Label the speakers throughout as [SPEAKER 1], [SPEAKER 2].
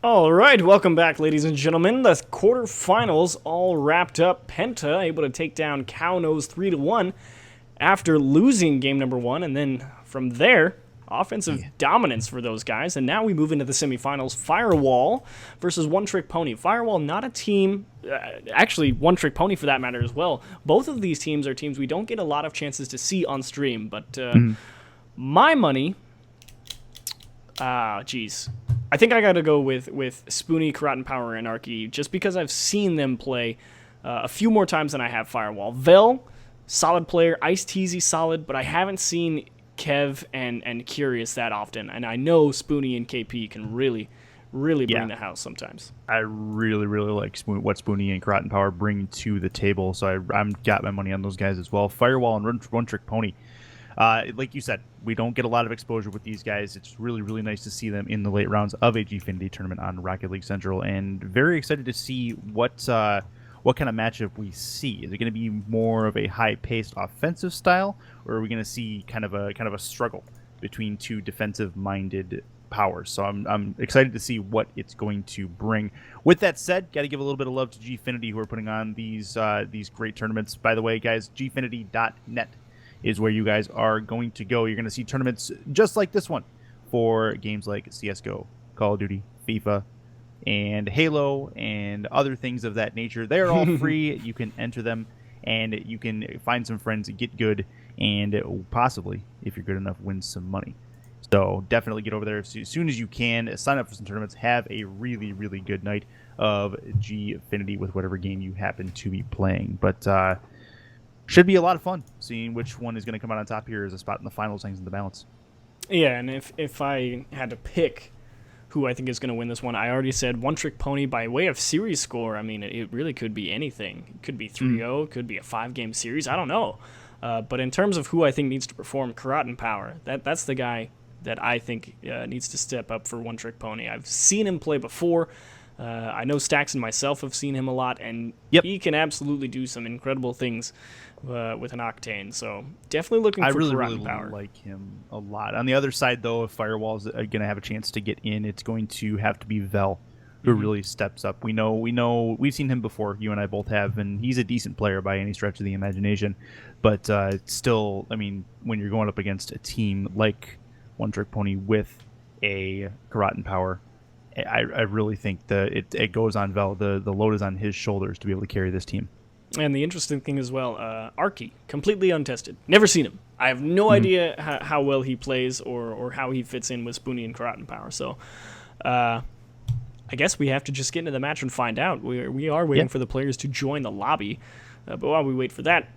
[SPEAKER 1] All right, welcome back, ladies and gentlemen. The quarterfinals all wrapped up. Penta able to take down Cownose 3-1 after losing game number 1, and then from there, offensive dominance for those guys. And now we move into the semifinals. FireWall versus OneTrickPony. FireWall, not a team, actually OneTrickPony for that matter as well. Both of these teams are teams we don't get a lot of chances to see on stream, but my money, geez. I think I got to go with Spoony, Karate Power, and Arky, just because I've seen them play a few more times than I have FireWall. Vel, solid player. Ice Teasy, solid, but I haven't seen Kev and Curious that often, and I know Spoony and KP can really bring the house sometimes.
[SPEAKER 2] I really like what Spoony and Karate Power bring to the table, so I'm got my money on those guys as well. FireWall and OneTrickPony. Like you said, we don't get a lot of exposure with these guys. It's really nice to see them in the late rounds of a GFinity tournament on RocketLeagueCentral, and very excited to see what kind of matchup we see. Is it going to be more of a high-paced offensive style, or are we going to see kind of a struggle between two defensive-minded powers? So I'm excited to see what it's going to bring. With that said, got to give a little bit of love to GFinity, who are putting on these great tournaments. By the way, guys, GFinity.net is where you guys are going to go. You're going to see tournaments just like this one for games like CSGO, Call of Duty, FIFA, and Halo, and other things of that nature. They're all free. You can enter them, and you can find some friends, get good, and possibly, if you're good enough, win some money. So definitely get over there as soon as you can. Sign up for some tournaments. Have a really good night of GFinity with whatever game you happen to be playing. But should be a lot of fun seeing which one is going to come out on top here as a spot in the finals hangs in the balance.
[SPEAKER 1] Yeah, and if I had to pick who I think is going to win this one, I already said OneTrickPony by way of series score. I mean, it really could be anything. It could be 3-0, it could be a 5-game series. I don't know. But in terms of who I think needs to perform, Karate Power, that's the guy that I think needs to step up for OneTrickPony. I've seen him play before. I know Stacks and myself have seen him a lot, and he can absolutely do some incredible things with an Octane. So definitely looking for Karate Power.
[SPEAKER 2] I really like him a lot. On the other side, though, if FireWall is going to have a chance to get in, it's going to have to be Vel, who really steps up. We know we've seen him before. You and I both have, and he's a decent player by any stretch of the imagination. But still, I mean, when you're going up against a team like OneTrickPony with a Karate Power, I really think that it goes on Vel. The load is on his shoulders to be able to carry this team.
[SPEAKER 1] And the interesting thing as well, Arky, completely untested. Never seen him. I have no idea how well he plays or how he fits in with Spoony and Karate Power. So I guess we have to just get into the match and find out. We are waiting for the players to join the lobby. But while we wait for that,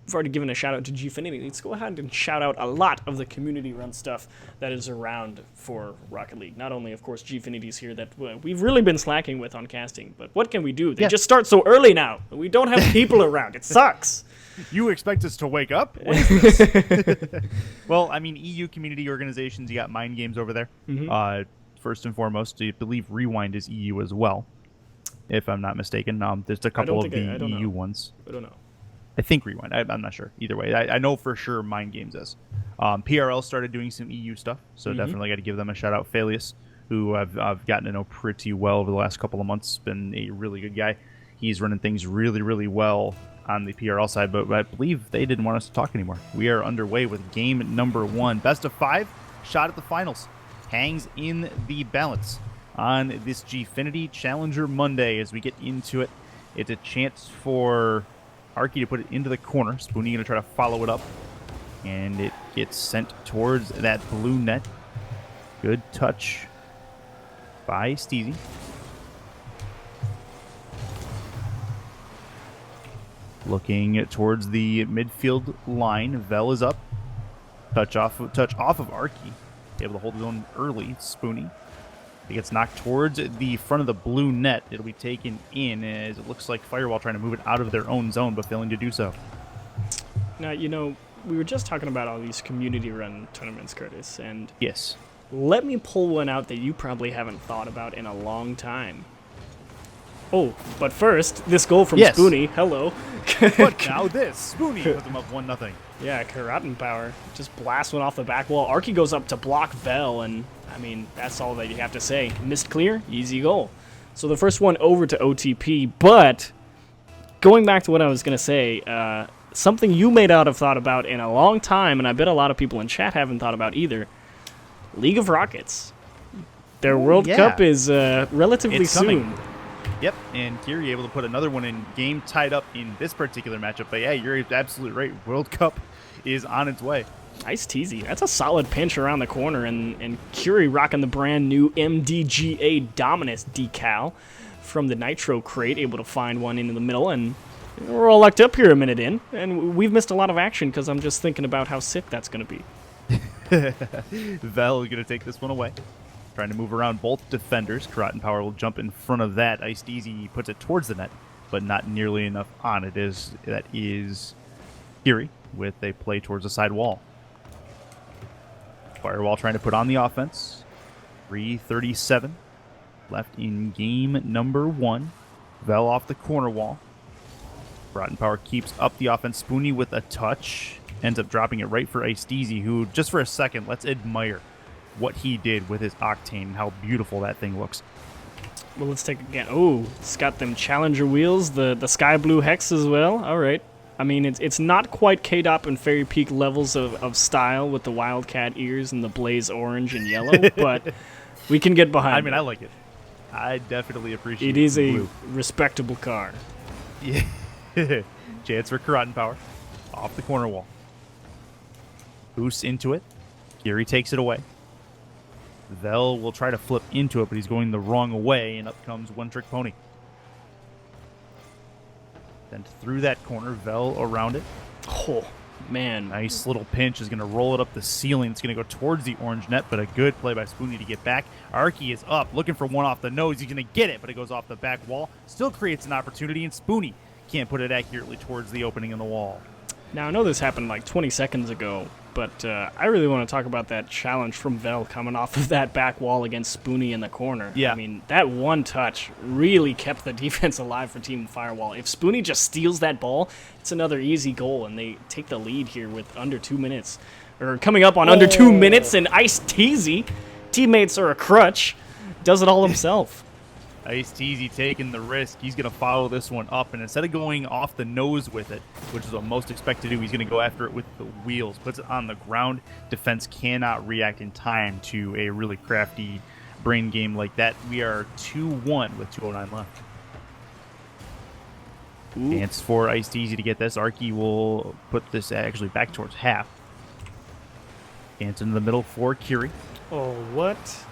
[SPEAKER 1] I've already given a shout out to GFinity. Let's go ahead and shout out a lot of the community run stuff that is around for Rocket League. Not only, of course, GFinity's here that we've really been slacking with on casting, but what can we do? They just start so early now. We don't have people around. It sucks.
[SPEAKER 2] You expect us to wake up? What is this? Well, I mean, EU community organizations, you got Mind Games over there. First and foremost, I believe Rewind is EU as well, if I'm not mistaken. There's a couple of the EU ones.
[SPEAKER 1] I don't know.
[SPEAKER 2] I think Rewind. I'm not sure. Either way, I know for sure Mind Games is. PRL started doing some EU stuff, so definitely got to give them a shout out. Phalius, who I've gotten to know pretty well over the last couple of months, been a really good guy. He's running things really well on the PRL side, but I believe they didn't want us to talk anymore. We are underway with game number 1. Best of 5, shot at the finals. Hangs in the balance on this GFinity Challenger Monday as we get into it. It's a chance for Arky to put it into the corner. Spoony going to try to follow it up. And it gets sent towards that blue net. Good touch by Steezy. Looking towards the midfield line. Vel is up. Touch off of Arky. Able to hold his own early. Spoony. It gets knocked towards the front of the blue net. It'll be taken in as it looks like FireWall trying to move it out of their own zone, but failing to do so.
[SPEAKER 1] Now, we were just talking about all these community-run tournaments, Curtis, and
[SPEAKER 2] yes,
[SPEAKER 1] let me pull one out that you probably haven't thought about in a long time. Oh, but first, this goal from Spoony. Hello.
[SPEAKER 2] But now this. Spoony puts them up 1-0.
[SPEAKER 1] Yeah, Karate Power just blasts one off the back wall. Arky goes up to block Vel, and I mean, that's all that you have to say. Missed clear, easy goal. So the first one over to OTP, but going back to what I was going to say, something you may not have thought about in a long time, and I bet a lot of people in chat haven't thought about either, League of Rockets. Their World Cup is relatively soon.
[SPEAKER 2] Yep, and Kiri able to put another one in game tied up in this particular matchup. But yeah, you're absolutely right. World Cup is on its way.
[SPEAKER 1] Nice teasy. That's a solid pinch around the corner, and Kiri rocking the brand new MDGA Dominus decal from the Nitro crate, able to find one into the middle, and we're all locked up here a minute in, and we've missed a lot of action because I'm just thinking about how sick that's going to be.
[SPEAKER 2] Vel is going to take this one away. Trying to move around both defenders. Karate Power will jump in front of that. Iced Easy puts it towards the net, but not nearly enough on it. That is Kiri with a play towards the side wall. FireWall trying to put on the offense. 3:37 left in game number 1. Vel off the corner wall. Karate Power keeps up the offense. Spoonie with a touch. Ends up dropping it right for Iced Easy, who, just for a second, let's admire what he did with his Octane and how beautiful that thing looks.
[SPEAKER 1] Well, let's take again. Oh, it's got them Challenger wheels, the sky blue hex as well. All right. I mean, it's not quite K-Dop and Fairy Peak levels of style with the Wildcat ears and the blaze orange and yellow, but we can get behind it.
[SPEAKER 2] I mean, I like it. I definitely appreciate it.
[SPEAKER 1] It is a respectable car.
[SPEAKER 2] Yeah. Chance for Karate Power. Off the corner wall. Boosts into it. Kiri takes it away. Vel will try to flip into it, but he's going the wrong way, and up comes OneTrickPony. Then through that corner, Vel around it.
[SPEAKER 1] Oh, man.
[SPEAKER 2] Nice little pinch is going to roll it up the ceiling. It's going to go towards the orange net, but a good play by Spoonie to get back. Arky is up, looking for one off the nose. He's going to get it, but it goes off the back wall. Still creates an opportunity, and Spoonie can't put it accurately towards the opening in the wall.
[SPEAKER 1] Now, I know this happened like 20 seconds ago, but I really want to talk about that challenge from Vel coming off of that back wall against Spoonie in the corner.
[SPEAKER 2] Yeah.
[SPEAKER 1] I mean, that one touch really kept the defense alive for Team FireWall. If Spoonie just steals that ball, it's another easy goal, and they take the lead here with under 2 minutes. Or coming up on under 2 minutes, and Ice Teasy, teammates are a crutch, does it all himself.
[SPEAKER 2] Ice Teasy taking the risk. He's going to follow this one up, and instead of going off the nose with it, which is what most expect to do, he's going to go after it with the wheels. Puts it on the ground. Defense cannot react in time to a really crafty brain game like that. We are 2-1 with 2:09 left. Chance for Ice Teasy to get this. Arky will put this actually back towards half. Chance in the middle for Kiri.
[SPEAKER 1] Oh, what?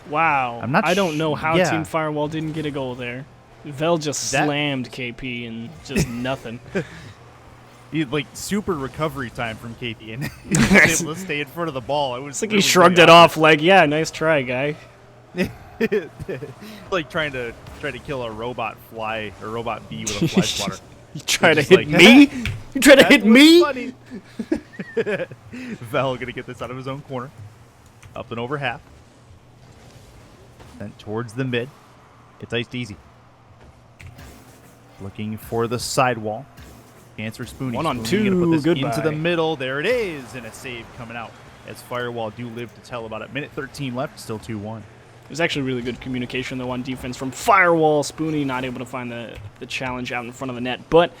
[SPEAKER 1] Wow. I don't know how Team FireWall didn't get a goal there. Vel just slammed KP and just nothing.
[SPEAKER 2] He had, like, super recovery time from KP, and he was able to stay in front of the ball. It was
[SPEAKER 1] it's like
[SPEAKER 2] really
[SPEAKER 1] he shrugged it off like, yeah, nice try, guy.
[SPEAKER 2] Like trying to kill a robot fly, or robot bee with a fly swatter.
[SPEAKER 1] You try to hit me? You try to hit me?
[SPEAKER 2] Funny. Vel gonna get this out of his own corner. Up and over half. Then towards the mid. It's Iced Easy. Looking for the sidewall. Chance for Spoonie.
[SPEAKER 1] 1-on-2.
[SPEAKER 2] Gonna put this
[SPEAKER 1] Goodbye.
[SPEAKER 2] into the middle. There it is, and a save coming out. As FireWall do live to tell about it. Minute 13 left. Still 2-1.
[SPEAKER 1] There's actually really good communication, though, on defense from FireWall. Spoonie not able to find the challenge out in front of the net. But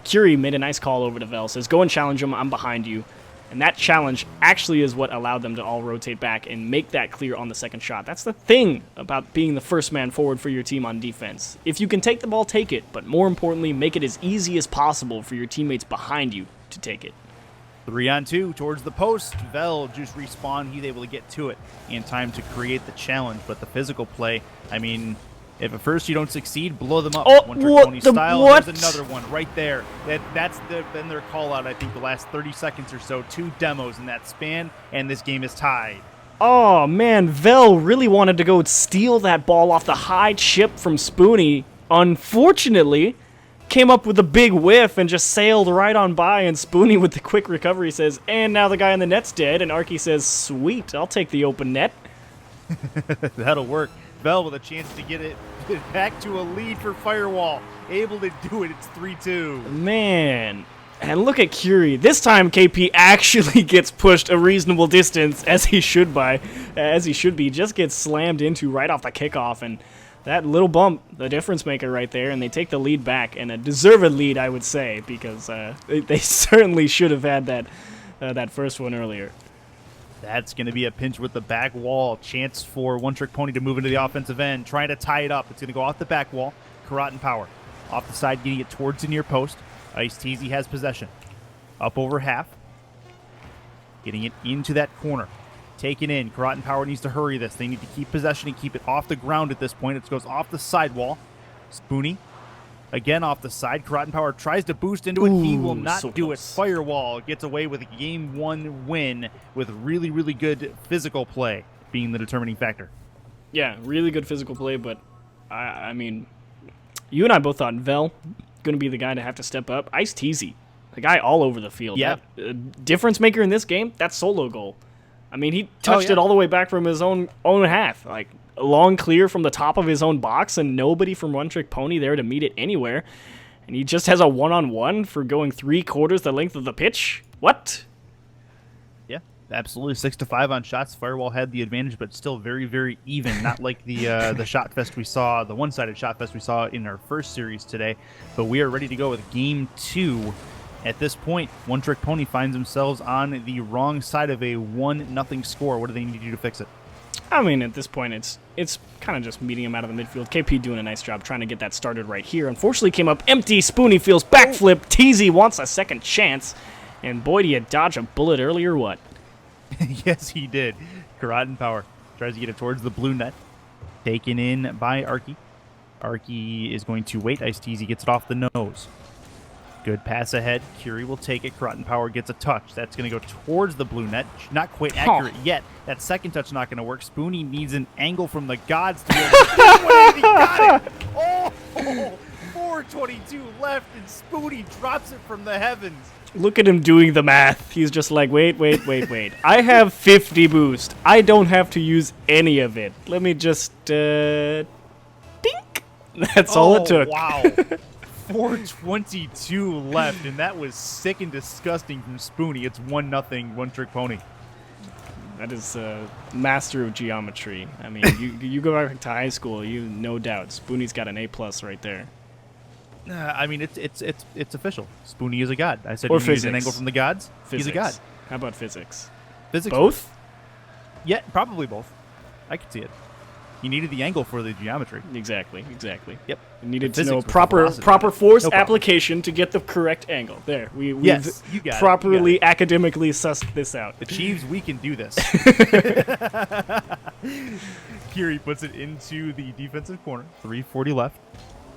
[SPEAKER 1] Kiri made a nice call over to Vel. Says, go and challenge him. I'm behind you. And that challenge actually is what allowed them to all rotate back and make that clear on the second shot. That's the thing about being the first man forward for your team on defense. If you can take the ball, take it. But more importantly, make it as easy as possible for your teammates behind you to take it.
[SPEAKER 2] 3-on-2 towards the post. Vel just respawned. He's able to get to it in time to create the challenge. But the physical play, I mean, if at first you don't succeed, blow them up.
[SPEAKER 1] Oh,
[SPEAKER 2] OneTrickPony style.
[SPEAKER 1] what?
[SPEAKER 2] There's another one right there. That's been their call out, I think, the last 30 seconds or so. 2 demos in that span, and this game is tied.
[SPEAKER 1] Oh, man, Vel really wanted to go steal that ball off the high chip from Spoonie. Unfortunately, came up with a big whiff and just sailed right on by, and Spoonie with the quick recovery says, and now the guy in the net's dead, and Arky says, sweet, I'll take the open net.
[SPEAKER 2] That'll work. Vel with a chance to get it back to a lead for FireWall. Able to do it. It's 3-2.
[SPEAKER 1] Man, And look at Curie. This time KP actually gets pushed a reasonable distance, as he should be. Just gets slammed into right off the kickoff, and that little bump, the difference maker right there, and they take the lead back, and a deserved lead, I would say, because they certainly should have had that first one earlier.
[SPEAKER 2] That's going to be a pinch with the back wall. Chance for OneTrickPony to move into the offensive end, trying to tie it up. It's going to go off the back wall. Karate Power off the side, getting it towards the near post. Ice Teasy has possession. Up over half. Getting it into that corner. Taken in. Karate Power needs to hurry this. They need to keep possession and keep it off the ground at this point. It goes off the sidewall. Spoony. Again off the side. Karate Power tries to boost into it. He will not do it. FireWall gets away with a Game 1 win with really, really good physical play being the determining factor.
[SPEAKER 1] Yeah, really good physical play, but I mean, you and I both thought Vel going to be the guy to have to step up. Ice Teasy, the guy all over the field.
[SPEAKER 2] Yeah.
[SPEAKER 1] Difference maker in this game, that solo goal. I mean, he touched it all the way back from his own half. Like, a long clear from the top of his own box, and nobody from OneTrickPony there to meet it anywhere. And he just has a one-on-one for going 3/4 the length of the pitch. What?
[SPEAKER 2] Yeah, absolutely. 6-5 on shots. FireWall had the advantage, but still very, very even. Not like the shot fest we saw, the one-sided shot fest we saw in our first series today. But we are ready to go with Game 2. At this point, OneTrickPony finds themselves on the wrong side of a 1-0 score. What do they need to do to fix it?
[SPEAKER 1] I mean, at this point, it's kind of just meeting him out of the midfield. KP doing a nice job trying to get that started right here. Unfortunately, came up empty. Spoony feels backflip. Teasy wants a second chance. And boy, do you dodge a bullet early or what?
[SPEAKER 2] Yes, he did. Karate Power tries to get it towards the blue net. Taken in by Arky. Arky is going to wait. Ice Teasy gets it off the nose. Good pass ahead. Curie will take it. Karate Power gets a touch. That's going to go towards the blue net. Not quite accurate yet. That second touch not going to work. Spoony needs an angle from the gods to be able to he got it. Oh, 4:22 left, and Spoony drops it from the heavens.
[SPEAKER 1] Look at him doing the math. He's just like, wait. I have 50 boost. I don't have to use any of it. Let me just, dink. That's all it took.
[SPEAKER 2] Wow. 4:22 left, and that was sick and disgusting from Spoony. It's 1-0 OneTrickPony.
[SPEAKER 1] That is master of geometry. I mean, you go back to high school, you no doubt. Spoony's got an A+ right there.
[SPEAKER 2] I mean, it's official. Spoony is a god. I said
[SPEAKER 1] Or
[SPEAKER 2] you need an angle from the gods.
[SPEAKER 1] Physics.
[SPEAKER 2] He's a god.
[SPEAKER 1] How about physics?
[SPEAKER 2] Physics.
[SPEAKER 1] Both?
[SPEAKER 2] Yeah, probably both. I could see it. He needed the angle for the geometry.
[SPEAKER 1] Exactly.
[SPEAKER 2] Yep.
[SPEAKER 1] You needed
[SPEAKER 2] The
[SPEAKER 1] to know
[SPEAKER 2] physics was
[SPEAKER 1] proper
[SPEAKER 2] velocity.
[SPEAKER 1] force
[SPEAKER 2] No problem.
[SPEAKER 1] application to get the correct angle. There, we've
[SPEAKER 2] Yes, you got it,
[SPEAKER 1] properly academically sussed this out.
[SPEAKER 2] The Chiefs, we can do this. Curie puts it into the defensive corner. 3:40 left.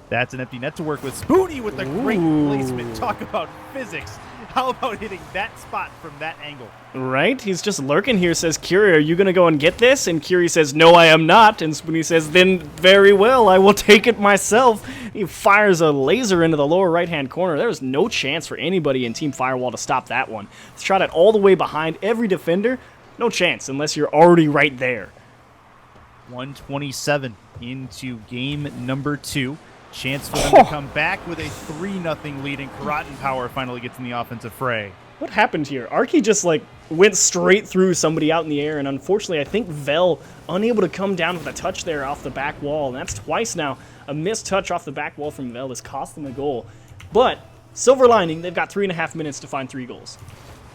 [SPEAKER 2] That's an empty net to work with. Spoony with a great placement. Talk about physics. How about hitting that spot from that angle?
[SPEAKER 1] Right? He's just lurking here, says, Curie, are you going to go and get this? And Curie says, no, I am not. And Spoony says, then very well, I will take it myself. He fires a laser into the lower right-hand corner. There's no chance for anybody in Team FireWall to stop that one. Shot it all the way behind every defender. No chance unless you're already right there.
[SPEAKER 2] 1:27 into game number 2. Chance for them to come back with a 3-0 lead, and Karate Power finally gets in the offensive fray.
[SPEAKER 1] What happened here? Arky just went straight through somebody out in the air, and unfortunately I think Vel unable to come down with a touch there off the back wall, and that's twice now. A missed touch off the back wall from Vel has cost them a goal. But, silver lining, they've got 3.5 minutes to find 3 goals.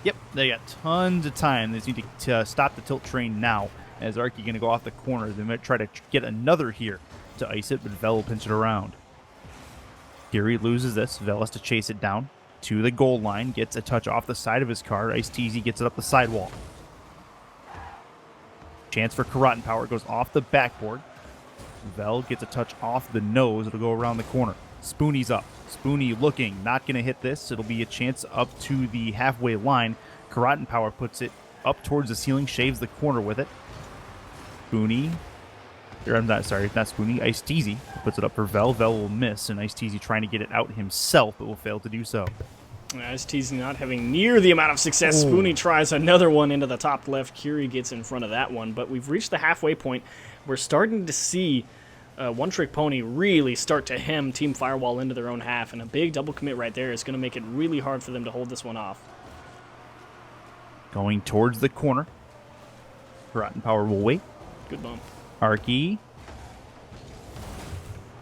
[SPEAKER 2] Yep, they got tons of time. They just need to stop the tilt train now, as Arky going to go off the corner. They might try to get another here to ice it, but Vel will pinch it around. Gary loses this. Vel has to chase it down to the goal line. Gets a touch off the side of his car. Ice Teasy gets it up the sidewall. Chance for Karate Power. Goes off the backboard. Vel gets a touch off the nose. It'll go around the corner. Spoony's up. Spoony looking. Not going to hit this. It'll be a chance up to the halfway line. Karate Power puts it up towards the ceiling. Shaves the corner with it. Spoony. I'm not Spoony. Ice Teasy puts it up for Vel. Vel will miss, and Ice Teasy trying to get it out himself, but will fail to do so.
[SPEAKER 1] Ice Teasy not having near the amount of success. Spoony tries another one into the top left. Curie gets in front of that one, but we've reached the halfway point. We're starting to see OneTrickPony really start to hem Team FireWall into their own half, and a big double commit right there is going to make it really hard for them to hold this one off.
[SPEAKER 2] Going towards the corner. Rotten Power will wait.
[SPEAKER 1] Good bump.
[SPEAKER 2] Arky.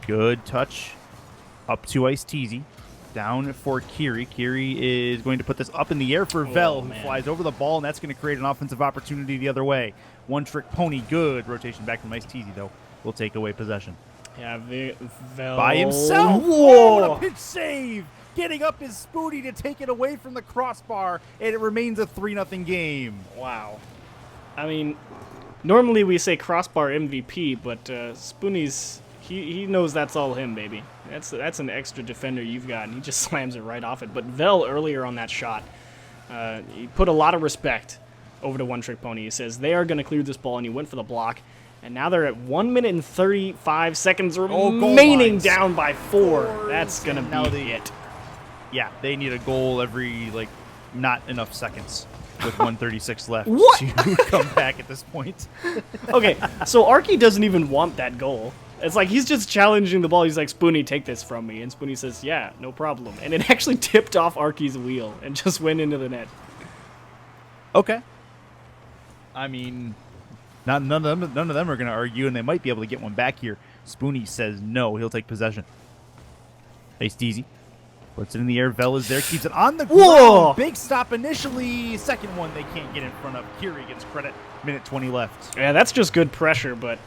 [SPEAKER 2] Good touch. Up to Ice Teasy. Down for Kiri. Kiri is going to put this up in the air for Vel, who flies over the ball, and that's going to create an offensive opportunity the other way. OneTrickPony, good rotation back from Ice Teasy, though, will take away possession.
[SPEAKER 1] Yeah, Vel.
[SPEAKER 2] By himself.
[SPEAKER 1] Whoa!
[SPEAKER 2] What a pitch save! Getting up his Spoonie to take it away from the crossbar, and it remains a 3-0 game.
[SPEAKER 1] Wow. I mean, normally we say crossbar MVP, but Spoonie's, he knows that's all him, baby. That's an extra defender you've got, and he just slams it right off it. But Vel earlier on that shot, he put a lot of respect over to OneTrickPony. He says they are going to clear this ball, and he went for the block. And now they're at 1 minute and 35 seconds remaining, down by 4. That's going to be it.
[SPEAKER 2] Yeah, they need a goal every, not enough seconds with 136 left to come back at this point.
[SPEAKER 1] Okay, so Arky doesn't even want that goal. It's like he's just challenging the ball. He's like, Spoonie, take this from me. And Spoonie says, yeah, no problem. And it actually tipped off Arky's wheel and just went into the net.
[SPEAKER 2] Okay. I mean, none of them are going to argue, and they might be able to get one back here. Spoonie says no. He'll take possession. Ice Teasy. Puts it in the air. Vel is there. Keeps it on the ground.
[SPEAKER 1] Whoa!
[SPEAKER 2] Big stop initially. Second one they can't get in front of. Kiri gets credit. Minute 20 left.
[SPEAKER 1] Yeah, that's just good pressure, but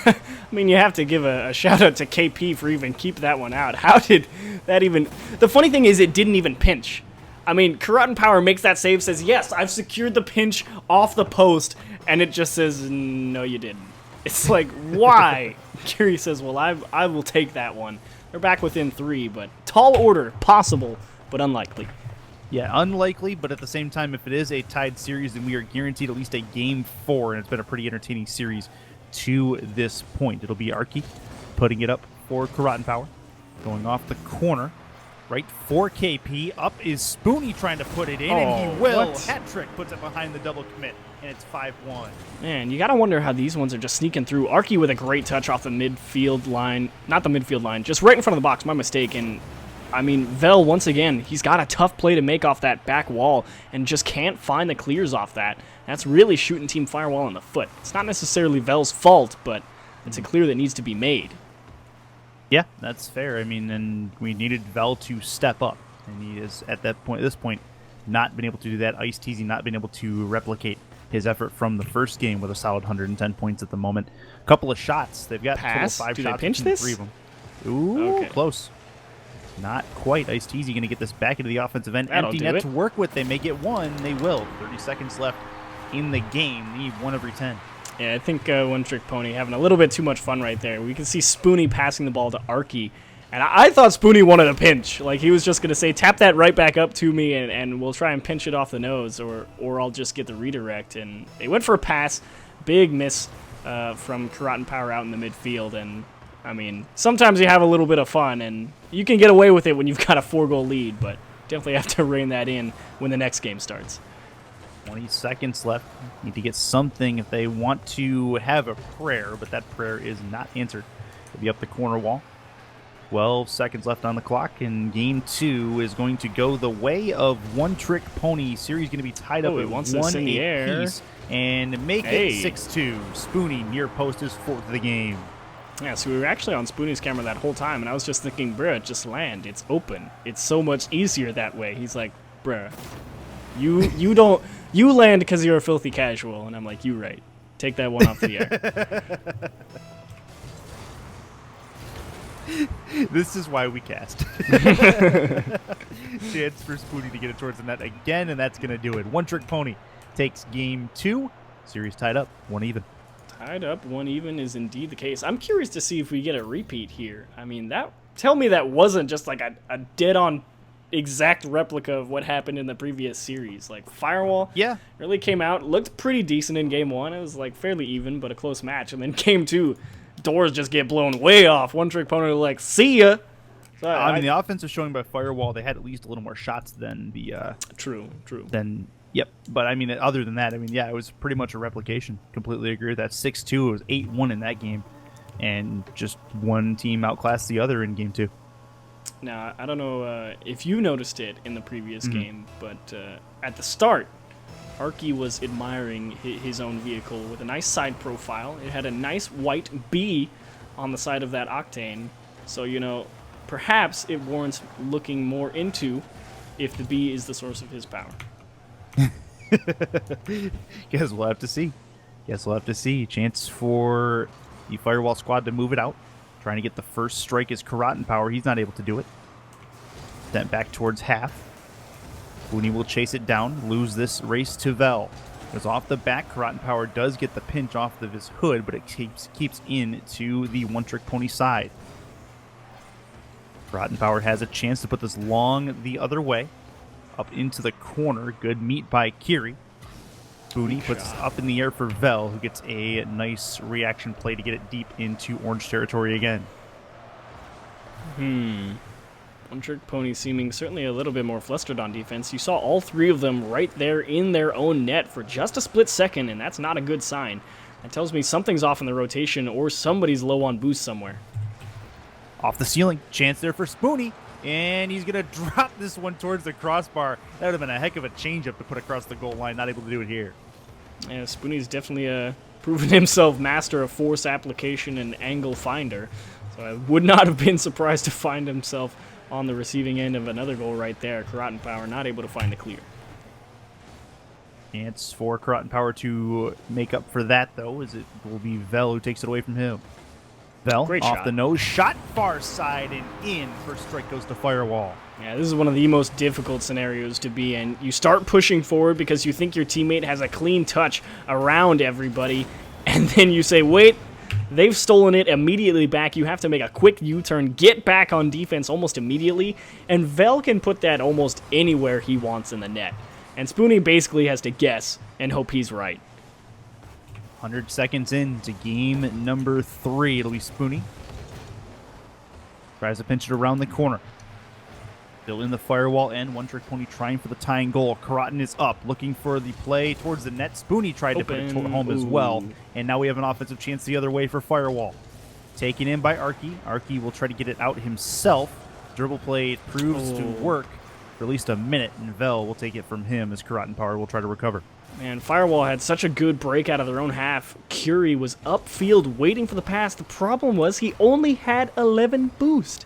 [SPEAKER 1] I mean, you have to give a shout out to KP for even keep that one out. How did that even... The funny thing is it didn't even pinch. I mean, Rotten Power makes that save, says, yes, I've secured the pinch off the post, and it just says, no, you didn't. It's like, why? Kiri says, well, I will take that one. They're back within 3, but tall order, possible, but unlikely.
[SPEAKER 2] Yeah, unlikely, but at the same time, if it is a tied series, then we are guaranteed at least a Game 4, and it's been a pretty entertaining series to this point. It'll be Arky putting it up for Rotten Power, going off the corner, right for KP. Up is Spoonie trying to put it in, and he will. Hat trick puts it behind the double commit, and it's 5-1.
[SPEAKER 1] Man, you got to wonder how these ones are just sneaking through. Arky with a great touch off the midfield line. Not the midfield line, just right in front of the box. My mistake. And, I mean, Vel, once again, he's got a tough play to make off that back wall and just can't find the clears off that. That's really shooting Team FireWall in the foot. It's not necessarily Vel's fault, but it's a clear that needs to be made.
[SPEAKER 2] Yeah, that's fair. I mean, and we needed Vel to step up, and he is at this point, not been able to do that. Ice Teasy not been able to replicate his effort from the first game with a solid 110 points at the moment. A couple of shots. They've got
[SPEAKER 1] Pass?
[SPEAKER 2] total 5
[SPEAKER 1] Do
[SPEAKER 2] shots.
[SPEAKER 1] they pinch this?
[SPEAKER 2] 3 of them. Ooh,
[SPEAKER 1] Okay.
[SPEAKER 2] Close. Not quite. Ice Teasy going to get this back into the offensive end.
[SPEAKER 1] That'll
[SPEAKER 2] Empty
[SPEAKER 1] do
[SPEAKER 2] net
[SPEAKER 1] it.
[SPEAKER 2] to work with. They may get one. They will. 30 seconds left in the game. They need 1 every 10.
[SPEAKER 1] Yeah, I think OneTrickPony having a little bit too much fun right there. We can see Spoonie passing the ball to Arky. And I thought Spoonie wanted a pinch. Like, he was just going to say, tap that right back up to me, and we'll try and pinch it off the nose, or I'll just get the redirect. And they went for a pass. Big miss from Rotten Power out in the midfield. And, I mean, sometimes you have a little bit of fun, and you can get away with it when you've got a 4-goal lead, but definitely have to rein that in when the next game starts.
[SPEAKER 2] 20 seconds left. Need to get something if they want to have a prayer, but that prayer is not answered. It'll be up the corner wall. 12 seconds left on the clock, and game 2 is going to go the way of OneTrickPony. Series going to be tied up at 1
[SPEAKER 1] in the air
[SPEAKER 2] apiece, and make it 6-2. Spoonie near post is 4th of the game.
[SPEAKER 1] Yeah, so we were actually on Spoonie's camera that whole time, and I was just thinking, bruh, just land. It's open. It's so much easier that way. He's like, bruh, you land because you're a filthy casual. And I'm like, you right. Take that one off the air.
[SPEAKER 2] This is why we cast. Chance for Spoonie to get it towards the net again, and that's going to do it. OneTrickPony takes game 2. Series tied up, 1 even.
[SPEAKER 1] Tied up, 1 even is indeed the case. I'm curious to see if we get a repeat here. I mean, tell me that wasn't just like a dead-on exact replica of what happened in the previous series. Like, FireWall really came out, looked pretty decent in game 1. It was like fairly even, but a close match. And then game 2, doors just get blown way off. OneTrickPony like, see ya. So
[SPEAKER 2] I mean, the offensive showing by FireWall, they had at least a little more shots than the...
[SPEAKER 1] True.
[SPEAKER 2] Yep. But, I mean, other than that, I mean, yeah, it was pretty much a replication. Completely agree with that. 6-2. It was 8-1 in that game. and just one team outclassed the other in game 2.
[SPEAKER 1] Now, I don't know if you noticed it in the previous game, but at the start, Arky was admiring his own vehicle with a nice side profile. It had a nice white B on the side of that Octane, so, you know, perhaps it warrants looking more into if the B is the source of his power.
[SPEAKER 2] Guess we'll have to see. Chance for the FireWall squad to move it out. Trying to get the first strike is Karatan Power. He's not able to do it. Then back towards half. Booney will chase it down, lose this race to Vel. Goes off the back. Karatan Power does get the pinch off of his hood, but it keeps in to the OneTrickPony side. Karatan Power has a chance to put this long the other way. Up into the corner. Good meet by Kiri. Booney puts it up in the air for Vel, who gets a nice reaction play to get it deep into orange territory again.
[SPEAKER 1] OneTrickPony seeming certainly a little bit more flustered on defense. You saw all 3 of them right there in their own net for just a split second, and that's not a good sign. That tells me something's off in the rotation or somebody's low on boost somewhere.
[SPEAKER 2] Off the ceiling. Chance there for Spoony. And he's going to drop this one towards the crossbar. That would have been a heck of a changeup to put across the goal line. Not able to do it here.
[SPEAKER 1] Yeah, Spoony's definitely proven himself master of force application and angle finder. So I would not have been surprised to find himself on the receiving end of another goal right there. Karatan Power not able to find the clear.
[SPEAKER 2] Chance for Karatan Power to make up for that, though, as it will be Vel who takes it away from him. Vel,
[SPEAKER 1] Great
[SPEAKER 2] off
[SPEAKER 1] shot.
[SPEAKER 2] the nose, shot far side and in. First strike goes to FireWall.
[SPEAKER 1] Yeah, this is one of the most difficult scenarios to be in. You start pushing forward because you think your teammate has a clean touch around everybody, and then you say, wait, they've stolen it immediately back. You have to make a quick U-turn, get back on defense almost immediately, and Vel can put that almost anywhere he wants in the net. And Spoony basically has to guess and hope he's right.
[SPEAKER 2] 100 seconds into game number 3. It'll be Spoony. Tries to pinch it around the corner. Still in the FireWall end. OneTrickPony trying for the tying goal. Karatan is up, looking for the play towards the net. Spoony tried to put it home as well. And now we have an offensive chance the other way for FireWall. Taken in by Arky. Arky will try to get it out himself. Dribble play proves to work for at least a minute. And Vel will take it from him as Karatan Power will try to recover.
[SPEAKER 1] Man, FireWall had such a good break out of their own half. Curie was upfield waiting for the pass. The problem was he only had 11 boost.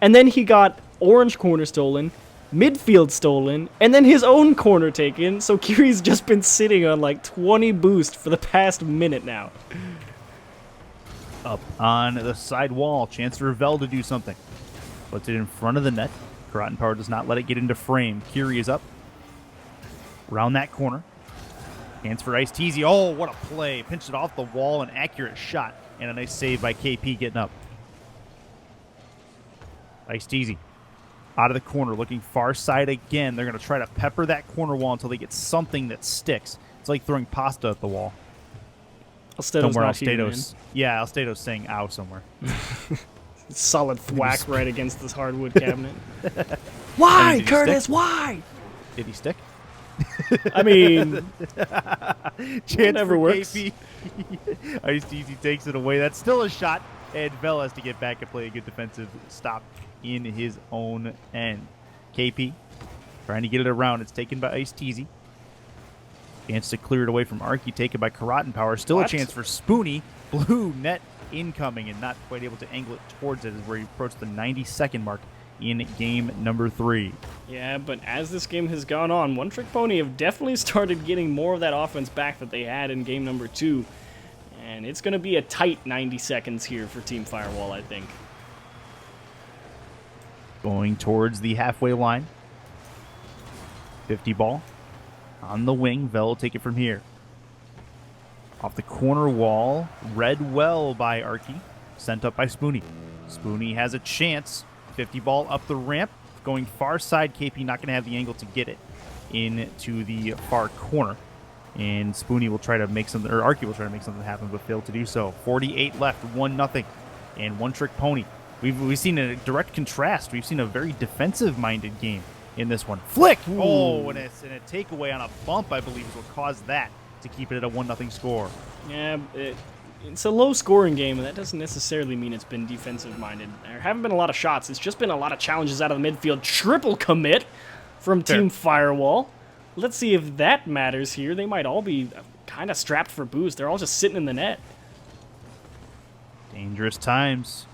[SPEAKER 1] And then he got orange corner stolen, midfield stolen, and then his own corner taken. So Curie's just been sitting on like 20 boost for the past minute now.
[SPEAKER 2] Up on the side wall. Chance for Vel to do something. Puts it in front of the net. Karatan Power does not let it get into frame. Curie is up. Around that corner. Chance for Ice Teasy. Oh, what a play. Pinched it off the wall. An accurate shot. And a nice save by KP getting up. Ice Teasy. Out of the corner. Looking far side again. They're going to try to pepper that corner wall until they get something that sticks. It's like throwing pasta at the wall.
[SPEAKER 1] Somewhere
[SPEAKER 2] Alstedos. Yeah, Alstedos saying ow somewhere.
[SPEAKER 1] Solid thwack right against this hardwood cabinet. Why, Curtis? Why?
[SPEAKER 2] Did he stick?
[SPEAKER 1] I mean,
[SPEAKER 2] Chance
[SPEAKER 1] whatever
[SPEAKER 2] for
[SPEAKER 1] works.
[SPEAKER 2] KP. Ice Teasy takes it away. That's still a shot. And Vel has to get back and play a good defensive stop in his own end. KP trying to get it around. It's taken by Ice Teasy. Chance to clear it away from Arky, taken by Karatan Power. Still a chance for Spoony. Blue net incoming and not quite able to angle it towards it as we approach the 90-second mark in game number 3.
[SPEAKER 1] Yeah, but as this game has gone on, OneTrickPony have definitely started getting more of that offense back that they had in game number 2. And it's going to be a tight 90 seconds here for Team FireWall, I think.
[SPEAKER 2] Going towards the halfway line. 50 ball. On the wing. Vel will take it from here. Off the corner wall. Read well by Arky. Sent up by Spoony. Spoony has a chance. 50 ball up the ramp. Going far side. KP not going to have the angle to get it into the far corner. And Spoony will try to make something, or Arky will try to make something happen, but failed to do so. 48 left, 1-0. And OneTrickPony. We've seen a direct contrast. We've seen a very defensive-minded game in this one. Flick! Ooh. Oh, and a takeaway on a bump, I believe, is what caused that to keep it at a 1-0 score.
[SPEAKER 1] Yeah, it's a low-scoring game, and that doesn't necessarily mean it's been defensive-minded. There haven't been a lot of shots. It's just been a lot of challenges out of the midfield. Triple commit from Team FireWall. Let's see if that matters here. They might all be kind of strapped for boost. They're all just sitting in the net.
[SPEAKER 2] Dangerous times.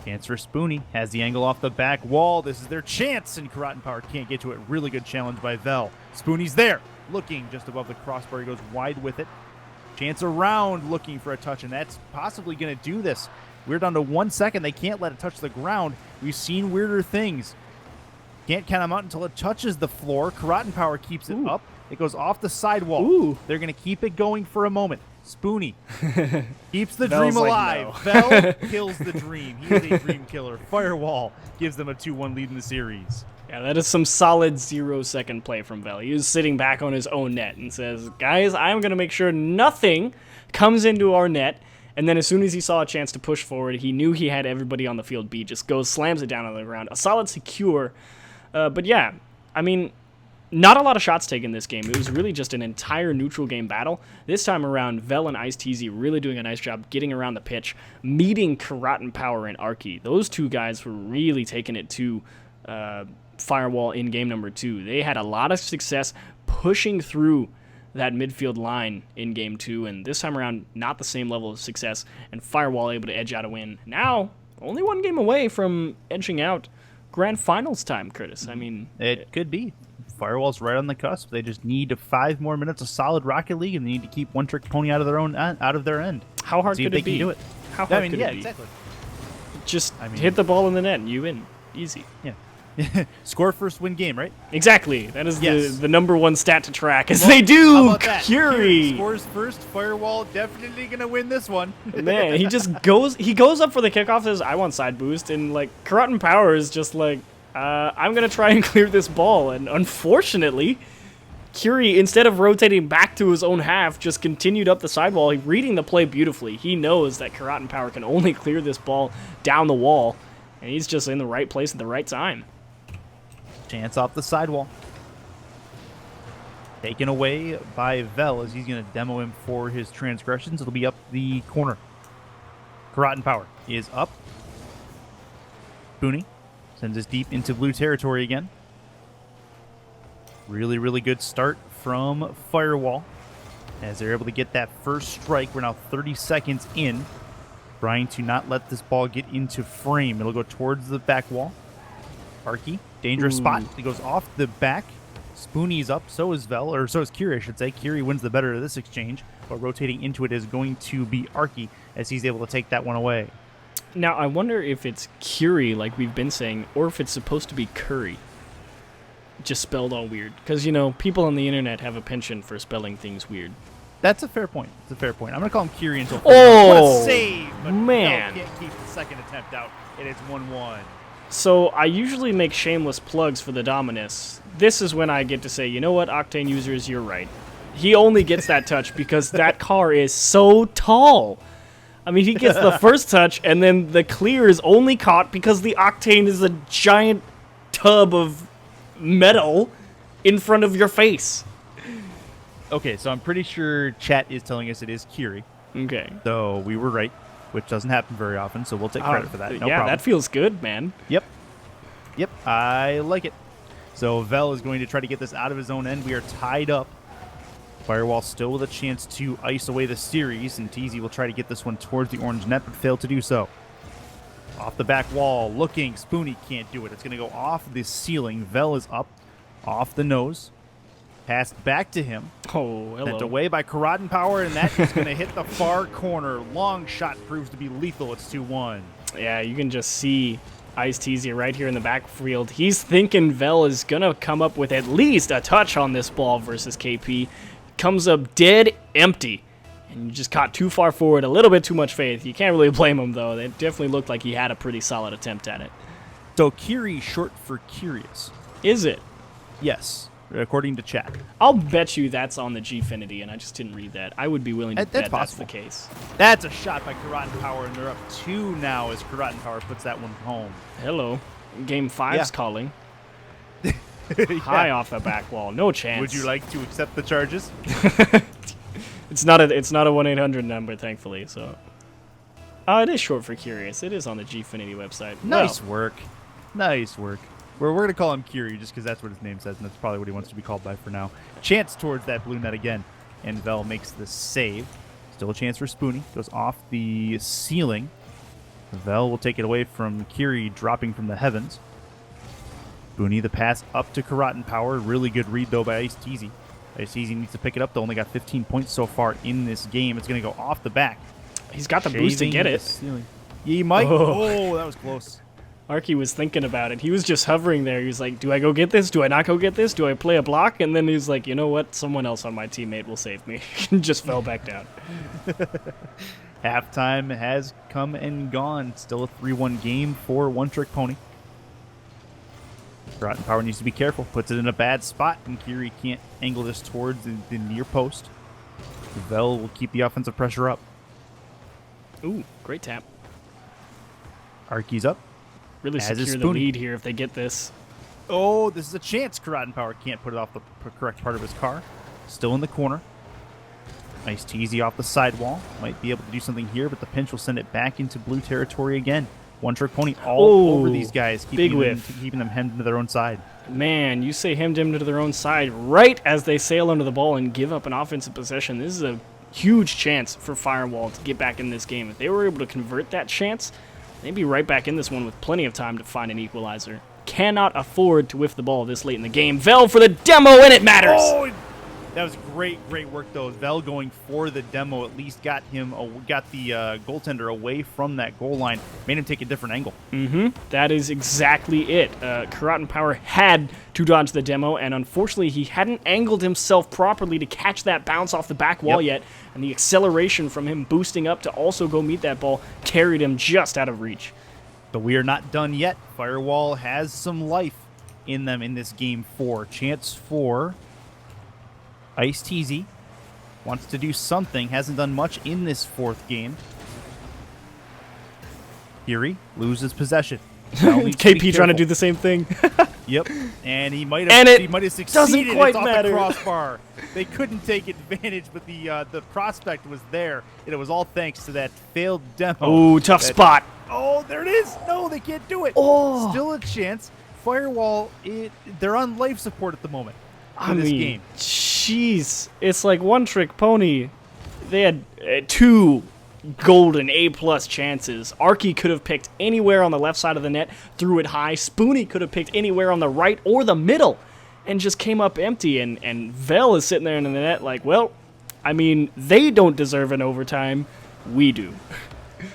[SPEAKER 2] Chance for Spoonie. Has the angle off the back wall. This is their chance, and Karate Power can't get to it. Really good challenge by Vel. Spoonie's there. Looking just above the crossbar. He goes wide with it. Chance around, looking for a touch, and that's possibly going to do this. We're down to 1 second. They can't let it touch the ground. We've seen weirder things. Can't count them out until it touches the floor. Karate Power keeps it up. It goes off the sidewall.
[SPEAKER 1] Ooh.
[SPEAKER 2] They're going to keep it going for a moment. Spoonie keeps the
[SPEAKER 1] Vel's
[SPEAKER 2] dream
[SPEAKER 1] like,
[SPEAKER 2] alive.
[SPEAKER 1] no.
[SPEAKER 2] Vel kills the dream. He is a dream killer. FireWall gives them a 2-1 lead in the series.
[SPEAKER 1] Yeah, that is some solid 0-second play from Vel. He was sitting back on his own net and says, guys, I'm going to make sure nothing comes into our net. And then as soon as he saw a chance to push forward, he knew he had everybody on the field beat. Just goes, slams it down on the ground. A solid secure. But yeah, I mean, not a lot of shots taken this game. It was really just an entire neutral game battle. This time around, Vel and IceTZ really doing a nice job getting around the pitch, meeting Karate Power and Arky. Those two guys were really taking it to FireWall in game number 2. They had a lot of success pushing through that midfield line in game 2, and this time around, not the same level of success, and FireWall able to edge out a win. Now, only one game away from edging out grand finals time, Curtis. I mean,
[SPEAKER 2] it could be. FireWall's right on the cusp. They just need 5 more minutes of solid Rocket League, and they need to keep OneTrickPony out of their end.
[SPEAKER 1] How hard
[SPEAKER 2] See
[SPEAKER 1] could
[SPEAKER 2] if
[SPEAKER 1] it
[SPEAKER 2] they
[SPEAKER 1] be?
[SPEAKER 2] can do it.
[SPEAKER 1] How hard
[SPEAKER 2] I mean,
[SPEAKER 1] could
[SPEAKER 2] yeah,
[SPEAKER 1] it be?
[SPEAKER 2] exactly.
[SPEAKER 1] Just hit the ball in the net and you win. Easy.
[SPEAKER 2] Yeah. Score first, win game, right?
[SPEAKER 1] Exactly. That is
[SPEAKER 2] Yes.
[SPEAKER 1] the number one stat to track, as
[SPEAKER 2] Well,
[SPEAKER 1] they do.
[SPEAKER 2] how about that?
[SPEAKER 1] Curie.
[SPEAKER 2] Scores first. FireWall definitely gonna win this one.
[SPEAKER 1] Man, he just goes. He goes up for the kickoff. Says, "I want side boost," and like Karate Power is just like, "I'm gonna try and clear this ball." And unfortunately, Curie, instead of rotating back to his own half, just continued up the sidewall. He reading the play beautifully. He knows that Karate Power can only clear this ball down the wall, and he's just in the right place at the right time.
[SPEAKER 2] Chance off the sidewall. Taken away by Vel as he's going to demo him for his transgressions. It'll be up the corner. Karate Power is up. Booney sends us deep into blue territory again. Really, really good start from FireWall as they're able to get that first strike. We're now 30 seconds in. Trying to not let this ball get into frame. It'll go towards the back wall. Arky, dangerous spot. He goes off the back. Spoonie's up. So is Vel, or so is Curie, I should say. Curie wins the better of this exchange, but rotating into it is going to be Arky as he's able to take that one away.
[SPEAKER 1] Now, I wonder if it's Curie, like we've been saying, or if it's supposed to be Curry. Just spelled all weird. Because, you know, people on the internet have a penchant for spelling things weird.
[SPEAKER 2] That's a fair point. It's a fair point. I'm going to call him Curie until...
[SPEAKER 1] Oh,
[SPEAKER 2] what a save! But
[SPEAKER 1] man.
[SPEAKER 2] No, can't keep the second attempt out. It is 1-1.
[SPEAKER 1] So, I usually make shameless plugs for the Dominus. This is when I get to say, you know what, Octane users, you're right. He only gets that touch because that car is so tall. I mean, he gets the first touch, and then the clear is only caught because the Octane is a giant tub of metal in front of your face.
[SPEAKER 2] Okay, so I'm pretty sure chat is telling us it is Curie.
[SPEAKER 1] Okay.
[SPEAKER 2] So we were right, which doesn't happen very often, so we'll take credit for that. No
[SPEAKER 1] yeah,
[SPEAKER 2] problem.
[SPEAKER 1] that feels good, man.
[SPEAKER 2] Yep. Yep, I like it. So Vel is going to try to get this out of his own end. We are tied up. FireWall still with a chance to ice away the series, and TZ will try to get this one towards the orange net, but failed to do so. Off the back wall, looking. Spoonie can't do it. It's going to go off the ceiling. Vel is up, off the nose. Passed back to him.
[SPEAKER 1] Oh, hello.
[SPEAKER 2] Sent away by Karate Power, and that is going to hit the far corner. Long shot proves to be lethal. It's 2-1.
[SPEAKER 1] Yeah, you can just see IceTZ right here in the backfield. He's thinking Vel is going to come up with at least a touch on this ball versus KP. Comes up dead empty. And you just caught too far forward, a little bit too much faith. You can't really blame him, though. It definitely looked like he had a pretty solid attempt at it.
[SPEAKER 2] So Curie short for curious.
[SPEAKER 1] Is it?
[SPEAKER 2] Yes, according to chat.
[SPEAKER 1] I'll bet you that's on the GFinity, and I just didn't read that. I would be willing to bet that's the case.
[SPEAKER 2] That's a shot by Karate Power, and they're up 2 now as Karate Power puts that one home.
[SPEAKER 1] Hello. Game 5's calling. High off the back wall. No chance.
[SPEAKER 2] Would you like to accept the charges?
[SPEAKER 1] It's not a 1-800 number, thankfully. So, oh, it is short for curious. It is on the GFinity website.
[SPEAKER 2] Nice work. Nice work. We're going to call him Curie just because that's what his name says, and that's probably what he wants to be called by for now. Chance towards that blue net again, and Vel makes the save. Still a chance for Spoonie. Goes off the ceiling. Vel will take it away from Curie dropping from the heavens. Spoonie, the pass up to Karatan Power. Really good read, though, by Ice Teasy. Ice Teasy needs to pick it up. They only got 15 points so far in this game. It's going to go off the back.
[SPEAKER 1] He's got the boost to get it.
[SPEAKER 2] He might. Oh, that was close.
[SPEAKER 1] Arky was thinking about it. He was just hovering there. He was like, do I go get this? Do I not go get this? Do I play a block? And then he's like, you know what? Someone else on my teammate will save me. And just fell back down.
[SPEAKER 2] Halftime has come and gone. Still a 3-1 game for OneTrickPony. Rotten Power needs to be careful. Puts it in a bad spot, and Kiri can't angle this towards the near post. Vel will keep the offensive pressure up.
[SPEAKER 1] Ooh, great tap.
[SPEAKER 2] Arky's up.
[SPEAKER 1] Really secure the lead here if they get this.
[SPEAKER 2] Oh, this is a chance. Karatan Power can't put it off the correct part of his car. Still in the corner. Nice teasy off the sidewall. Might be able to do something here, but the pinch will send it back into blue territory again. OneTrickPony all over these guys, keeping them hemmed into their own side.
[SPEAKER 1] Man, you say hemmed into their own side right as they sail under the ball and give up an offensive possession. This is a huge chance for FireWall to get back in this game. If they were able to convert that chance, they'd be right back in this one with plenty of time to find an equalizer. Cannot afford to whiff the ball this late in the game. Vel for the demo, and it matters!
[SPEAKER 2] Oh, that was great work, though. Vel going for the demo at least got the goaltender away from that goal line. Made him take a different angle.
[SPEAKER 1] That is exactly it. Karatan Power had to dodge the demo, and unfortunately he hadn't angled himself properly to catch that bounce off the back wall yet, and the acceleration from him boosting up to also go meet that ball carried him just out of reach.
[SPEAKER 2] But we are not done yet. FireWall has some life in them in this game 4. Chance for Ice Teasy. Wants to do something. Hasn't done much in this 4th game. Fury loses possession.
[SPEAKER 1] KP trying to do the same thing.
[SPEAKER 2] Yep. And he might have succeeded.
[SPEAKER 1] Doesn't quite
[SPEAKER 2] it's
[SPEAKER 1] matter.
[SPEAKER 2] Off the crossbar. They couldn't take advantage, but the prospect was there, and it was all thanks to that failed demo.
[SPEAKER 1] Oh, tough spot.
[SPEAKER 2] Oh, there it is. No, they can't do it.
[SPEAKER 1] Oh.
[SPEAKER 2] Still a chance. FireWall, they're on life support at the moment in this game.
[SPEAKER 1] Jeez. It's like OneTrickPony. They had 2 golden A+ chances. Arky could have picked anywhere on the left side of the net, threw it high. Spoonie could have picked anywhere on the right or the middle and just came up empty. And Vel is sitting there in the net like, well, I mean, they don't deserve an overtime. We do.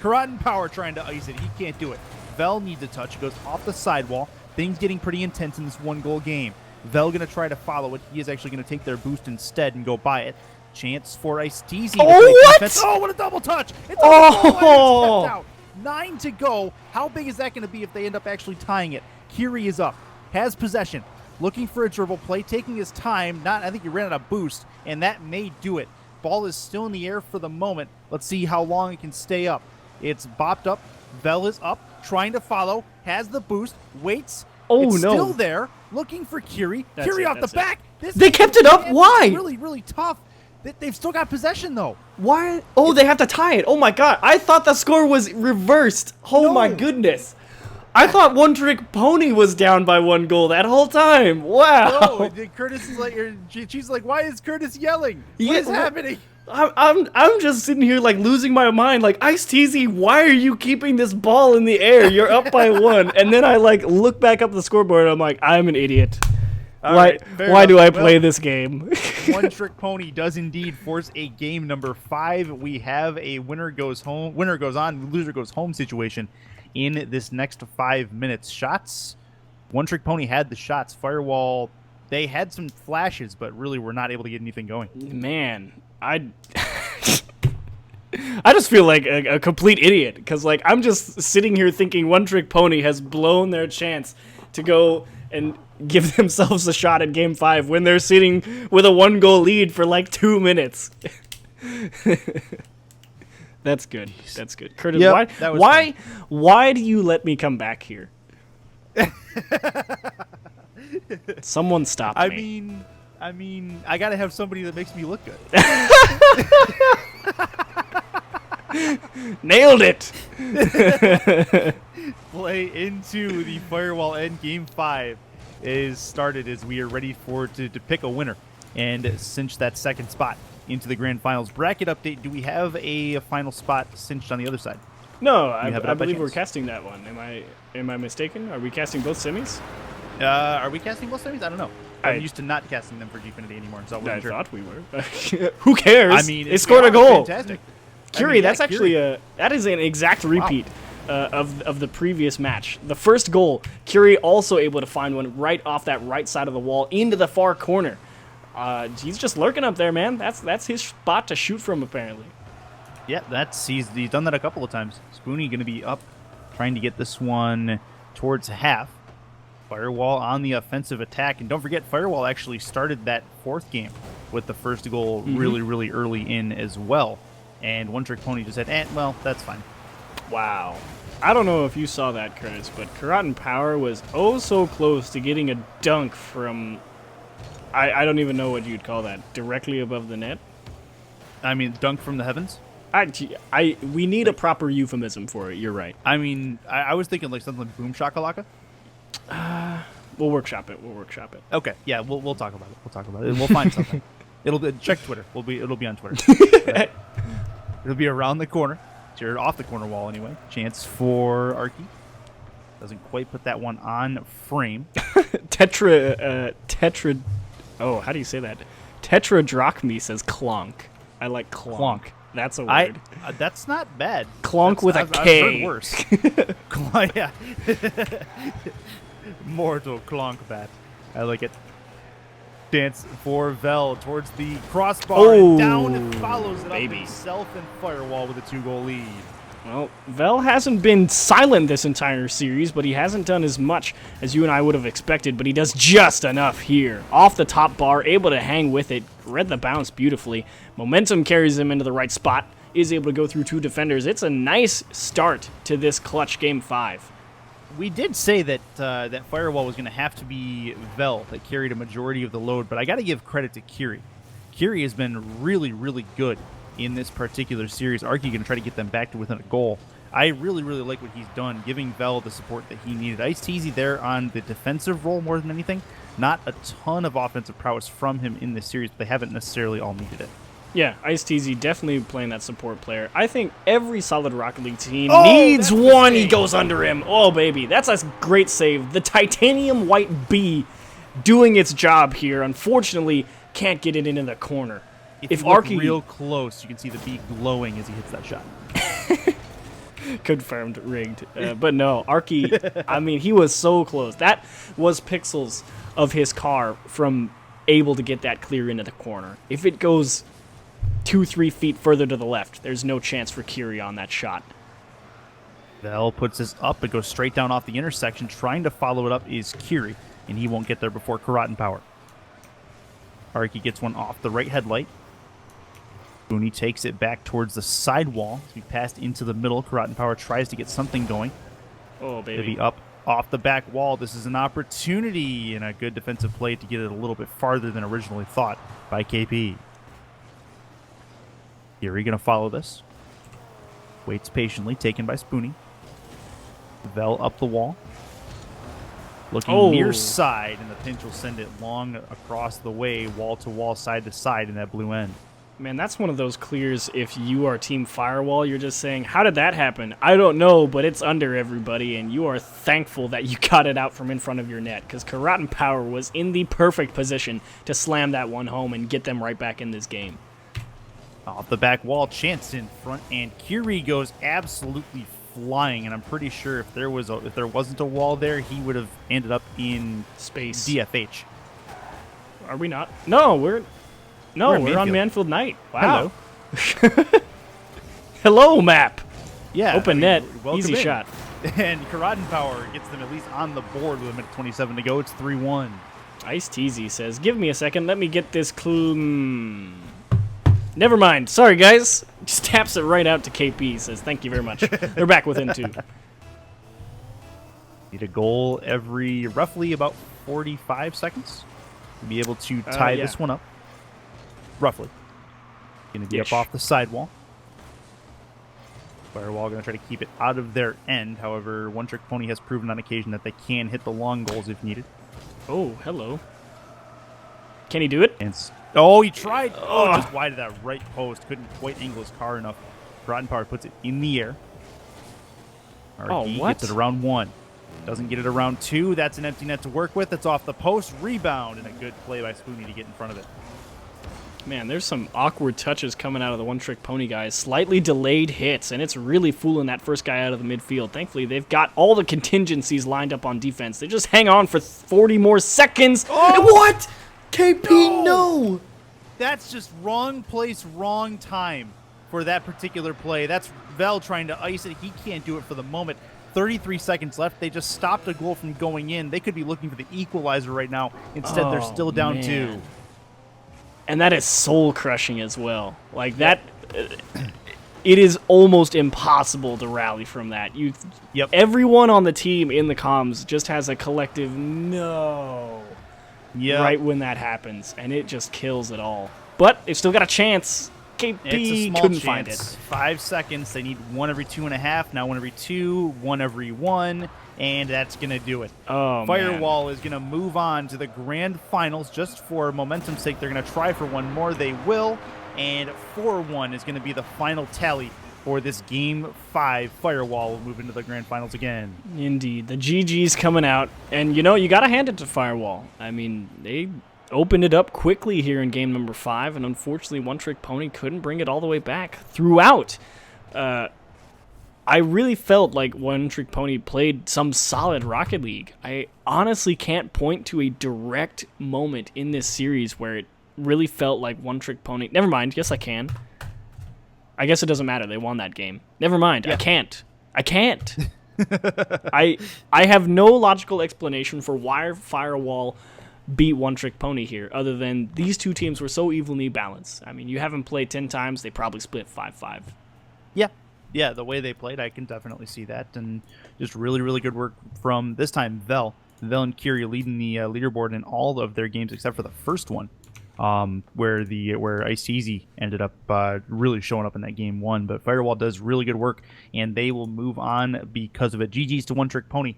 [SPEAKER 2] Karatan Power trying to ice it. He can't do it. Vel needs a touch. It goes off the sidewall. Things getting pretty intense in this 1-goal game. Vel going to try to follow it. He is actually going to take their boost instead and go by it. Chance for Ice Teasy.
[SPEAKER 1] Oh, what?
[SPEAKER 2] Defense. Oh, what a double touch. It's out. 9 to go. How big is that going to be if they end up actually tying it? Kiri is up. Has possession. Looking for a dribble play. Taking his time. I think he ran out of boost, and that may do it. Ball is still in the air for the moment. Let's see how long it can stay up. It's bopped up. Vel is up. Trying to follow. Has the boost. Waits.
[SPEAKER 1] Oh,
[SPEAKER 2] it's
[SPEAKER 1] no.
[SPEAKER 2] Still there. Looking for Kiri. Kiri off the back.
[SPEAKER 1] They kept it up. Why?
[SPEAKER 2] It's really, really tough. They've still got possession, though.
[SPEAKER 1] Why? Oh, they have to tie it. Oh, my God. I thought the score was reversed. Oh, my goodness. I thought OneTrickPony was down by 1 goal that whole time. Wow.
[SPEAKER 2] No, Curtis is like, she's like, why is Curtis yelling? What is happening?
[SPEAKER 1] I'm just sitting here like losing my mind. Like, Ice Teasy, why are you keeping this ball in the air? You're up by 1. And then I like look back up the scoreboard and I'm like, I'm an idiot. Why do I play this game?
[SPEAKER 2] OneTrickPony does indeed force a game number 5. We have a winner goes on, loser goes home situation in this next 5 minutes. Shots. OneTrickPony had the shots. FireWall, they had some flashes, but really were not able to get anything going.
[SPEAKER 1] Man, I just feel like a complete idiot because like I'm just sitting here thinking OneTrickPony has blown their chance to go and give themselves a shot at Game 5 when they're sitting with a 1-goal lead for like 2 minutes. That's good. Jeez. That's good. Curtis,
[SPEAKER 2] yep,
[SPEAKER 1] why do you let me come back here? Someone stop me.
[SPEAKER 2] I mean, I mean, I gotta have somebody that makes me look good.
[SPEAKER 1] Nailed it.
[SPEAKER 2] Play into the FireWall end. Game 5 is started as we are ready to pick a winner and cinch that second spot into the grand finals. Bracket update. Do we have a final spot cinched on the other side?
[SPEAKER 1] No, I believe we're casting that one. Am I mistaken? Are we casting both semis?
[SPEAKER 2] Are we casting both semis? I don't know. I'm used to not casting them for GFinity anymore, so I
[SPEAKER 1] thought we were. Who cares?
[SPEAKER 2] I mean,
[SPEAKER 1] they scored a goal.
[SPEAKER 2] Fantastic.
[SPEAKER 1] Curie, that's actually that is an exact repeat of the previous match. The first goal, Curie also able to find one right off that right side of the wall into the far corner. He's just lurking up there, man. That's his spot to shoot from, apparently.
[SPEAKER 2] Yeah, he's done that a couple of times. Spoonie going to be up, trying to get this one towards half. FireWall on the offensive attack, and don't forget, FireWall actually started that fourth game with the first goal really, really early in as well. And OneTrickPony just said, well, that's fine.
[SPEAKER 1] Wow. I don't know if you saw that, Curtis, but Karatan Power was oh so close to getting a dunk from, I don't even know what you'd call that, directly above the net.
[SPEAKER 2] I mean, dunk from the heavens?
[SPEAKER 1] We need a proper euphemism for it, you're right.
[SPEAKER 2] I mean, I was thinking like something like boom shakalaka.
[SPEAKER 1] We'll workshop it.
[SPEAKER 2] Okay, yeah, we'll talk about it. We'll find something. Check Twitter. It'll be on Twitter. It'll be around the corner. You're off the corner wall anyway. Chance for Arky. Doesn't quite put that one on frame.
[SPEAKER 1] Tetra. Oh, how do you say that? Tetradrachmy says clonk. I like clonk. That's a word.
[SPEAKER 2] That's not bad.
[SPEAKER 1] Clonk with a K.
[SPEAKER 2] I've heard worse. Yeah. Mortal clonk bat. I like it. Dance for Vel towards the crossbar and down and follows it up himself and FireWall with a 2-goal lead.
[SPEAKER 1] Well, Vel hasn't been silent this entire series, but he hasn't done as much as you and I would have expected, but he does just enough here. Off the top bar, able to hang with it, read the bounce beautifully. Momentum carries him into the right spot, is able to go through 2 defenders. It's a nice start to this clutch Game 5.
[SPEAKER 2] We did say that that FireWall was going to have to be Vel that carried a majority of the load, but I got to give credit to Curie. Curie has been really, really good in this particular series. Arky going to try to get them back to within a goal. I really, really like what he's done, giving Vel the support that he needed. Ice Teasy there on the defensive role more than anything. Not a ton of offensive prowess from him in this series, but they haven't necessarily all needed it.
[SPEAKER 1] Yeah, Ice Teasy definitely playing that support player. I think every solid Rocket League team needs one. He goes under him. Oh, baby. That's a great save. The Titanium White Bee doing its job here. Unfortunately, can't get it into the corner.
[SPEAKER 2] If you look real close, you can see the bee glowing as he hits that shot.
[SPEAKER 1] Confirmed, rigged. But no, Arky, I mean, he was so close. That was pixels of his car from able to get that clear into the corner. If it goes 2-3 feet further to the left, there's no chance for Curie on that shot.
[SPEAKER 2] Vel puts this up. It goes straight down off the intersection. Trying to follow it up is Curie, and he won't get there before Karatan Power. Arky gets one off the right headlight. Spoonie takes it back towards the sidewall to be passed into the middle. Karatan Power tries to get something going.
[SPEAKER 1] Oh, baby.
[SPEAKER 2] To be up off the back wall. This is an opportunity and a good defensive play to get it a little bit farther than originally thought by KP. Curie going to follow this. Waits patiently, taken by Spoonie. Vel up the wall. Looking near side, and the pinch will send it long across the way, wall to wall, side to side in that blue end.
[SPEAKER 1] Man, that's one of those clears. If you are Team FireWall, you're just saying, how did that happen? I don't know, but it's under everybody, and you are thankful that you got it out from in front of your net, because Karatan Power was in the perfect position to slam that one home and get them right back in this game.
[SPEAKER 2] Off the back wall, Chance in front, and Curie goes absolutely flying, and I'm pretty sure if there wasn't a wall there, he would have ended up in
[SPEAKER 1] space.
[SPEAKER 2] DFH.
[SPEAKER 1] Are we not? No, we're on Manfield Night. Wow.
[SPEAKER 2] Hello.
[SPEAKER 1] Hello, map.
[SPEAKER 2] Yeah.
[SPEAKER 1] Open net. Easy shot.
[SPEAKER 2] And Karatan Power gets them at least on the board with a minute 27 to go. It's 3-1.
[SPEAKER 1] Ice Teasy says, give me a second. Let me get this Never mind. Sorry, guys. Just taps it right out to KP. Says, thank you very much. They're back within 2.
[SPEAKER 2] Need a goal every roughly about 45 seconds. to be able to tie this one up, roughly. Going to be up off the sidewall. FireWall going to try to keep it out of their end. However, OneTrickPony has proven on occasion that they can hit the long goals if needed.
[SPEAKER 1] Oh, hello. Can he do it?
[SPEAKER 2] And he tried. Oh, just wide of that right post. Couldn't quite angle his car enough. Rotten Power puts it in the air. RD gets it around 1. Doesn't get it around 2. That's an empty net to work with. It's off the post. Rebound, and a good play by Spoony to get in front of it.
[SPEAKER 1] Man, there's some awkward touches coming out of the OneTrickPony guys. Slightly delayed hits, and it's really fooling that first guy out of the midfield. Thankfully, they've got all the contingencies lined up on defense. They just hang on for 40 more seconds.
[SPEAKER 3] Oh! What? KP, no!
[SPEAKER 2] That's just wrong place, wrong time for that particular play. That's Vel trying to ice it. He can't do it for the moment. 33 seconds left. They just stopped a goal from going in. They could be looking for the equalizer right now. Instead, they're still down 2.
[SPEAKER 1] And that is soul-crushing as well. Like, that... it is almost impossible to rally from that. Everyone on the team in the comms just has a collective no right when that happens, and it just kills it all. But they've still got a chance. KP couldn't find it.
[SPEAKER 2] 5 seconds. They need 1 every 2.5. Now 1 every 2, 1 every 1. And that's going to do it.
[SPEAKER 1] Oh,
[SPEAKER 2] FireWall is going to move on to the grand finals just for momentum's sake. They're going to try for 1 more. They will. And 4-1 is going to be the final tally for this Game 5. FireWall will move into the grand finals again.
[SPEAKER 1] Indeed. The GG's coming out. And, you know, you got to hand it to FireWall. I mean, they opened it up quickly here in game number 5. And unfortunately, OneTrickPony couldn't bring it all the way back throughout. I really felt like OneTrickPony played some solid Rocket League. I honestly can't point to a direct moment in this series where it really felt like OneTrickPony... Never mind. Yes, I can. I guess it doesn't matter. They won that game. Never mind. Yeah. I can't. I have no logical explanation for why FireWall beat OneTrickPony here, other than these two teams were so evenly balanced. I mean, you have them play 10 times. They probably split 5-5.
[SPEAKER 2] Yeah, the way they played, I can definitely see that. And just really, really good work from, this time, Vel. Vel and Kiri leading the leaderboard in all of their games except for the first one, where Ice Easy ended up really showing up in that game 1. But FireWall does really good work, and they will move on because of it. GG's to OneTrickPony.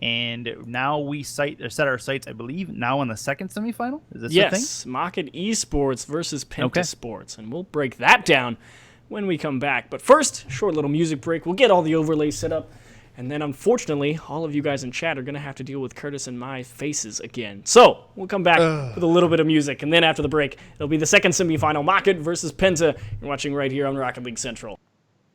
[SPEAKER 2] And now we set our sights, I believe, now on the second semifinal? Is this the thing?
[SPEAKER 1] Yes, Rocket Esports versus Pentasports. And we'll break that down when we come back. But first, short little music break. We'll get all the overlays set up. And then, unfortunately, all of you guys in chat are going to have to deal with Curtis and my faces again. So, we'll come back with a little bit of music. And then after the break, it'll be the second semifinal, Rocket versus Penta. You're watching right here on Rocket League Central.